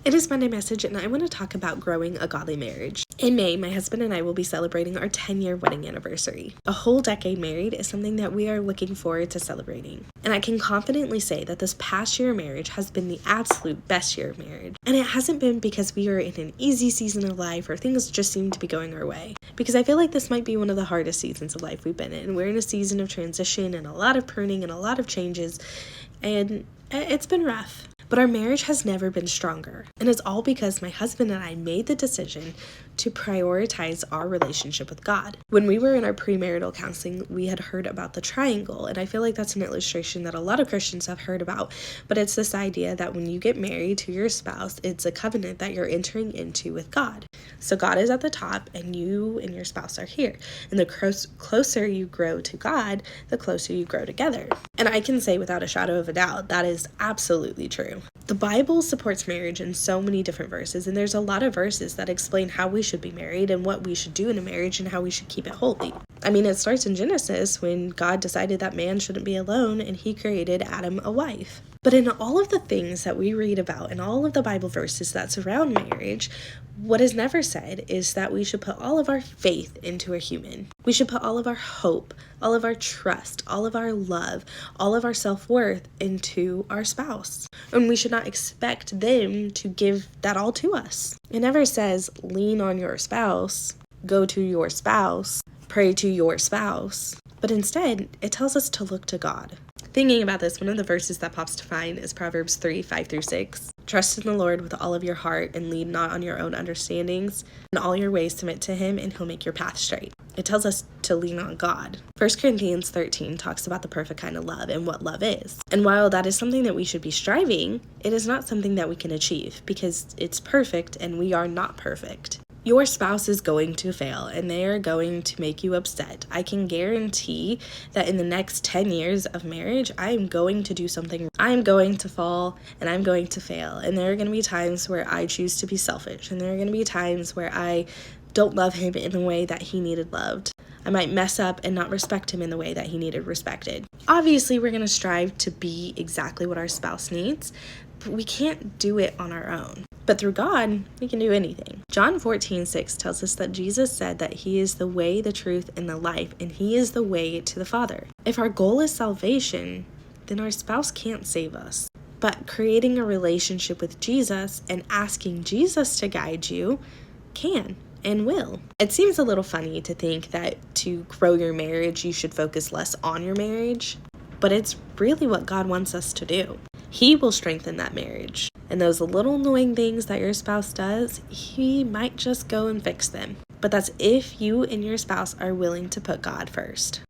It is Monday Message, and I want to talk about growing a godly marriage. In May, my husband and I will be celebrating our 10-year wedding anniversary. A whole decade married is something that we are looking forward to celebrating. And I can confidently say that this past year of marriage has been the absolute best year of marriage. And it hasn't been because we are in an easy season of life or things just seem to be going our way. Because I feel like this might be one of the hardest seasons of life we've been in. We're in a season of transition and a lot of pruning and a lot of changes. And it's been rough. But our marriage has never been stronger, and it's all because my husband and I made the decision to prioritize our relationship with God. When we were in our premarital counseling, we had heard about the triangle, and I feel like that's an illustration that a lot of Christians have heard about, but it's this idea that when you get married to your spouse, it's a covenant that you're entering into with God. So God is at the top, and you and your spouse are here, and the closer you grow to God, the closer you grow together. And I can say without a shadow of a doubt, that is absolutely true. The Bible supports marriage in so many different verses, and there's a lot of verses that explain how we should be married and what we should do in a marriage and how we should keep it holy. I mean, it starts in Genesis when God decided that man shouldn't be alone and he created Adam a wife. But in all of the things that we read about and all of the Bible verses that surround marriage, what is never said is that we should put all of our faith into a human. We should put all of our hope, all of our trust, all of our love, all of our self-worth into our spouse. And we should not expect them to give that all to us. It never says lean on your spouse, go to your spouse, pray to your spouse. But instead, it tells us to look to God. Thinking about this, one of the verses that pops to mind is Proverbs 3:5-6. Trust in the Lord with all of your heart and lean not on your own understandings. In all your ways submit to him and he'll make your path straight. It tells us to lean on God. 1 Corinthians 13 talks about the perfect kind of love and what love is. And while that is something that we should be striving, it is not something that we can achieve because it's perfect and we are not perfect. Your spouse is going to fail and they are going to make you upset. I can guarantee that in the next 10 years of marriage, I am going to do something. I'm going to fall and I'm going to fail. And there are going to be times where I choose to be selfish. And there are going to be times where I don't love him in the way that he needed loved. I might mess up and not respect him in the way that he needed respected. Obviously, we're going to strive to be exactly what our spouse needs, but we can't do it on our own. But through God, we can do anything. John 14:6 tells us that Jesus said that he is the way, the truth, and the life, and he is the way to the Father. If our goal is salvation, then our spouse can't save us. But creating a relationship with Jesus and asking Jesus to guide you can and will. It seems a little funny to think that to grow your marriage, you should focus less on your marriage, but it's really what God wants us to do. He will strengthen that marriage. And those little annoying things that your spouse does, he might just go and fix them. But that's if you and your spouse are willing to put God first.